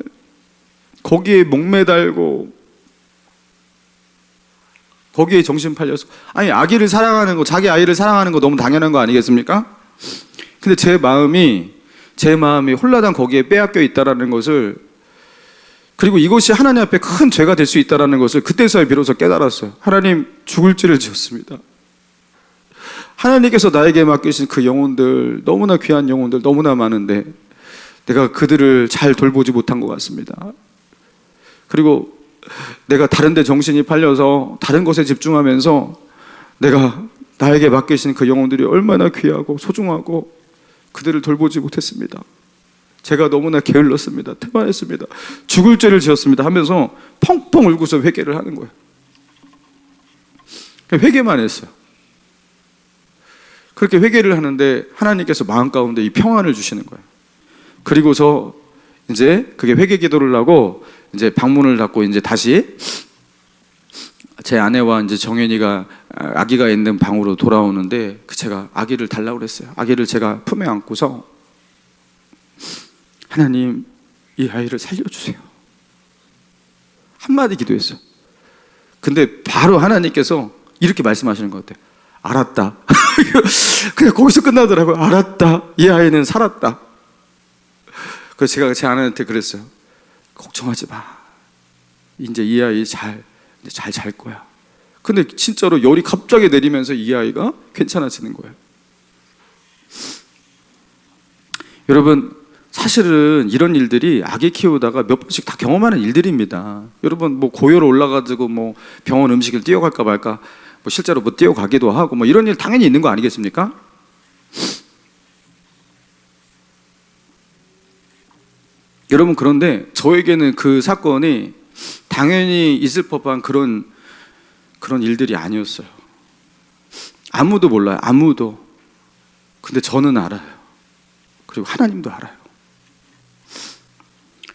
거기에 목매달고 거기에 정신 팔려서, 아니 아기를 사랑하는 거, 자기 아이를 사랑하는 거 너무 당연한 거 아니겠습니까? 근데 제 마음이 홀라당 거기에 빼앗겨 있다라는 것을, 그리고 이것이 하나님 앞에 큰 죄가 될 수 있다라는 것을 그때서야 비로소 깨달았어요. 하나님, 죽을 죄를 지었습니다. 하나님께서 나에게 맡기신 그 영혼들, 너무나 귀한 영혼들 너무나 많은데 내가 그들을 잘 돌보지 못한 것 같습니다. 그리고 내가 다른 데 정신이 팔려서 다른 것에 집중하면서 내가 나에게 맡기신 그 영혼들이 얼마나 귀하고 소중하고 그들을 돌보지 못했습니다. 제가 너무나 게을렀습니다. 태만했습니다. 죽을 죄를 지었습니다 하면서 펑펑 울고서 회개를 하는 거예요. 회개만 했어요. 그렇게 회개를 하는데 하나님께서 마음 가운데 이 평안을 주시는 거예요. 그리고서 이제 그게 회개 기도를 하고 이제 방문을 닫고 이제 다시 제 아내와 이제 정현이가 아기가 있는 방으로 돌아오는데, 제가 아기를 달라고 그랬어요. 아기를 제가 품에 안고서 하나님, 이 아이를 살려주세요. 한마디 기도했어요. 근데 바로 하나님께서 이렇게 말씀하시는 것 같아요. 알았다. 그냥 거기서 끝나더라고요. 알았다. 이 아이는 살았다. 그래서 제가 제 아내한테 그랬어요. 걱정하지 마. 이제 이 아이 잘 잘 거야. 근데 진짜로 열이 갑자기 내리면서 이 아이가 괜찮아지는 거예요. 여러분, 사실은 이런 일들이 아기 키우다가 몇 번씩 다 경험하는 일들입니다. 여러분, 뭐 고열 올라가지고 뭐 병원 음식을 뛰어갈까 말까, 뭐 실제로 뭐 뛰어가기도 하고 뭐 이런 일 당연히 있는 거 아니겠습니까? 여러분, 그런데 저에게는 그 사건이 당연히 있을 법한 그런 일들이 아니었어요. 아무도 몰라요. 아무도. 근데 저는 알아요. 그리고 하나님도 알아요.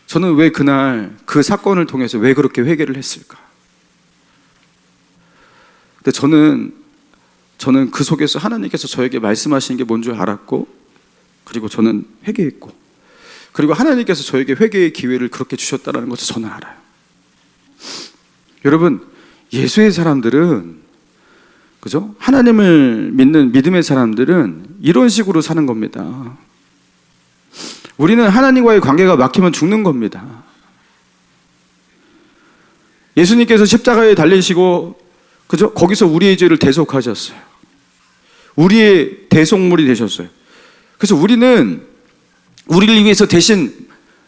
저는 왜 그날 그 사건을 통해서 왜 그렇게 회개를 했을까? 근데 저는 그 속에서 하나님께서 저에게 말씀하신 게 뭔 줄 알았고, 그리고 저는 회개했고, 그리고 하나님께서 저에게 회개의 기회를 그렇게 주셨다는 것을 저는 알아요. 여러분, 예수의 사람들은, 그죠? 하나님을 믿는 믿음의 사람들은 이런 식으로 사는 겁니다. 우리는 하나님과의 관계가 막히면 죽는 겁니다. 예수님께서 십자가에 달리시고, 그죠? 거기서 우리의 죄를 대속하셨어요. 우리의 대속물이 되셨어요. 그래서 우리는 우리를 위해서 대신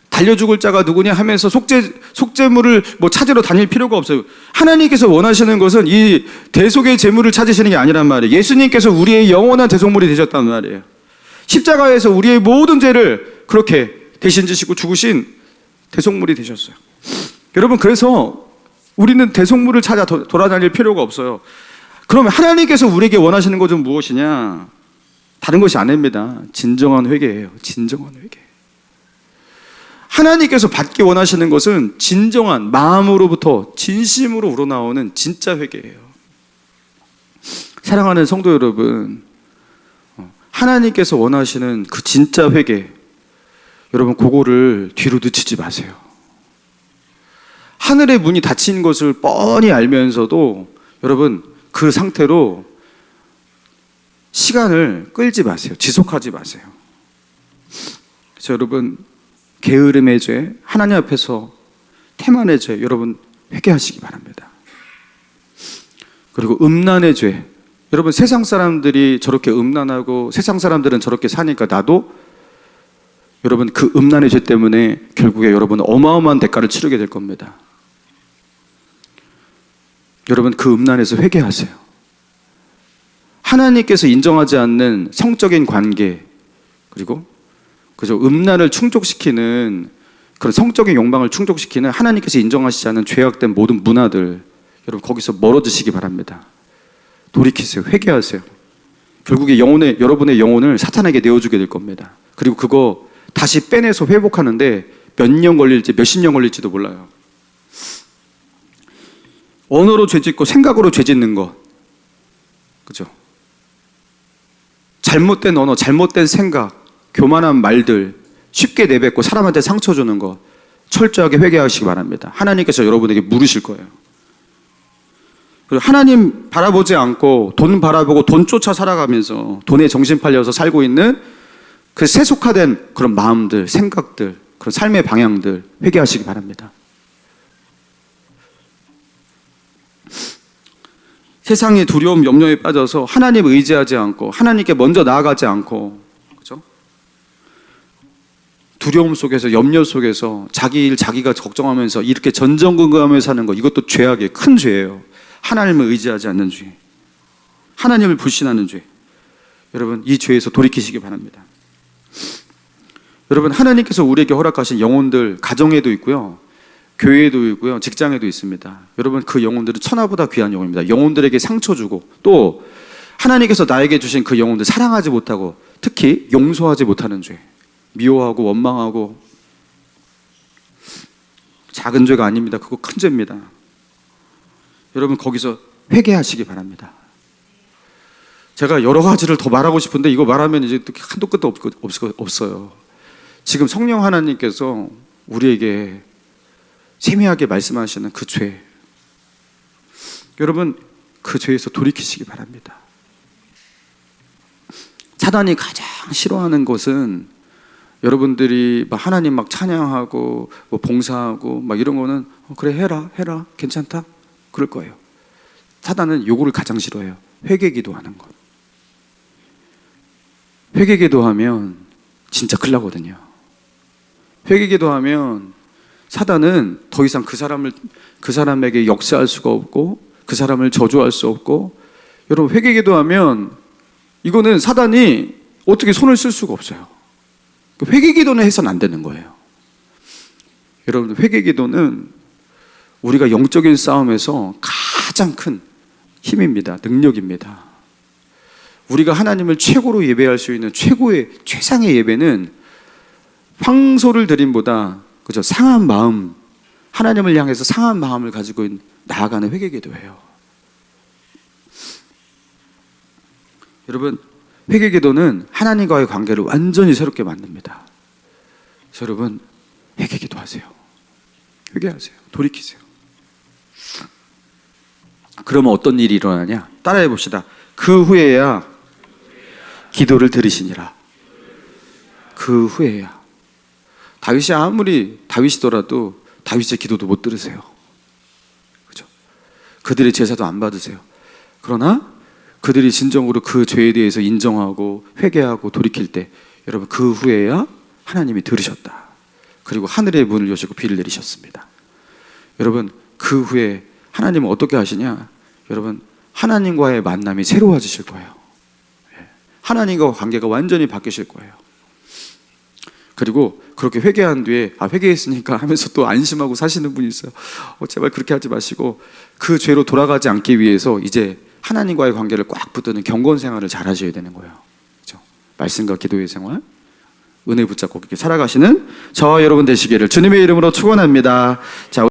달려 죽을 자가 누구냐 하면서 속죄물을 뭐 찾으러 다닐 필요가 없어요. 하나님께서 원하시는 것은 이 대속의 제물을 찾으시는 게 아니란 말이에요. 예수님께서 우리의 영원한 대속물이 되셨단 말이에요. 십자가에서 우리의 모든 죄를 그렇게 대신 지시고 죽으신 대속물이 되셨어요. 여러분, 그래서 우리는 대속물을 찾아 돌아다닐 필요가 없어요. 그러면 하나님께서 우리에게 원하시는 것은 무엇이냐? 다른 것이 아닙니다. 진정한 회개예요. 진정한 회개. 하나님께서 받기 원하시는 것은 진정한 마음으로부터 진심으로 우러나오는 진짜 회개예요. 사랑하는 성도 여러분, 하나님께서 원하시는 그 진짜 회개, 여러분 그거를 뒤로 늦추지 마세요. 하늘의 문이 닫힌 것을 뻔히 알면서도 여러분 그 상태로 시간을 끌지 마세요. 지속하지 마세요. 그래서 여러분, 게으름의 죄, 하나님 앞에서 태만의 죄, 여러분 회개하시기 바랍니다. 그리고 음란의 죄, 여러분 세상 사람들이 저렇게 음란하고 세상 사람들은 저렇게 사니까 나도 여러분 그 음란의 죄 때문에 결국에 여러분은 어마어마한 대가를 치르게 될 겁니다. 여러분 그 음란에서 회개하세요. 하나님께서 인정하지 않는 성적인 관계, 그리고 그죠, 음란을 충족시키는 그런 성적인 욕망을 충족시키는 하나님께서 인정하시지 않는 죄악된 모든 문화들, 여러분 거기서 멀어지시기 바랍니다. 돌이키세요. 회개하세요. 결국에 여러분의 영혼을 사탄에게 내어주게 될 겁니다. 그리고 그거 다시 빼내서 회복하는데 몇 년 걸릴지 몇십 년 걸릴지도 몰라요. 언어로 죄짓고 생각으로 죄짓는 것, 그죠? 잘못된 언어, 잘못된 생각, 교만한 말들 쉽게 내뱉고 사람한테 상처 주는 것 철저하게 회개하시기 바랍니다. 하나님께서 여러분에게 물으실 거예요. 그리고 하나님 바라보지 않고 돈 바라보고 돈 쫓아 살아가면서 돈에 정신 팔려서 살고 있는 그 세속화된 그런 마음들, 생각들, 그런 삶의 방향들 회개하시기 바랍니다. 세상의 두려움, 염려에 빠져서 하나님 의지하지 않고 하나님께 먼저 나아가지 않고, 그죠? 두려움 속에서, 염려 속에서 자기 일 자기가 걱정하면서 이렇게 전전긍긍하면서 사는 거, 이것도 죄악이에요. 큰 죄예요. 하나님을 의지하지 않는 죄, 하나님을 불신하는 죄. 여러분 이 죄에서 돌이키시기 바랍니다. 여러분 하나님께서 우리에게 허락하신 영혼들 가정에도 있고요, 교회에도 있고요, 직장에도 있습니다. 여러분 그 영혼들은 천하보다 귀한 영혼입니다. 영혼들에게 상처 주고 또 하나님께서 나에게 주신 그 영혼들 사랑하지 못하고 특히 용서하지 못하는 죄, 미워하고 원망하고, 작은 죄가 아닙니다. 그거 큰 죄입니다. 여러분 거기서 회개하시기 바랍니다. 제가 여러 가지를 더 말하고 싶은데 이거 말하면 이제 한도 끝도 없어요. 지금 성령 하나님께서 우리에게 세미하게 말씀하시는 그 죄, 여러분 그 죄에서 돌이키시기 바랍니다. 사단이 가장 싫어하는 것은 여러분들이 막 하나님 막 찬양하고 뭐 봉사하고 막 이런 거는 그래 해라 괜찮다 그럴 거예요. 사단은 요거를 가장 싫어해요. 회개 기도하는 것. 회개 기도하면 진짜 큰일 나거든요. 회개 기도하면 사단은 더 이상 그 사람에게 역사할 수가 없고 그 사람을 저주할 수 없고, 여러분 회개 기도하면 이거는 사단이 어떻게 손을 쓸 수가 없어요. 회개 기도는 해서는 안 되는 거예요. 여러분 회개 기도는 우리가 영적인 싸움에서 가장 큰 힘입니다. 능력입니다. 우리가 하나님을 최고로 예배할 수 있는 최상의 예배는 황소를 드림보다, 그죠? 상한 마음, 하나님을 향해서 상한 마음을 가지고 나아가는 회개 기도예요. 여러분 회개 기도는 하나님과의 관계를 완전히 새롭게 만듭니다. 그래서 여러분 회개 기도하세요. 회개하세요. 돌이키세요. 그러면 어떤 일이 일어나냐? 따라해 봅시다. 그 후에야 기도를 들으시니라. 그 후에야. 다윗이 아무리 다윗이더라도 다윗의 기도도 못 들으세요. 그죠? 그들의 제사도 안 받으세요. 그러나 그들이 진정으로 그 죄에 대해서 인정하고 회개하고 돌이킬 때, 여러분 그 후에야 하나님이 들으셨다. 그리고 하늘의 문을 여시고 비를 내리셨습니다. 여러분 그 후에 하나님은 어떻게 하시냐? 여러분 하나님과의 만남이 새로워지실 거예요. 하나님과 관계가 완전히 바뀌실 거예요. 그리고 그렇게 회개한 뒤에 회개했으니까 하면서 또 안심하고 사시는 분이 있어요. 제발 그렇게 하지 마시고 그 죄로 돌아가지 않기 위해서 이제 하나님과의 관계를 꽉 붙드는 경건 생활을 잘 하셔야 되는 거예요. 그렇죠? 말씀과 기도의 생활, 은혜 붙잡고 그렇게 살아가시는 저와 여러분 되시기를 주님의 이름으로 축원합니다. 자.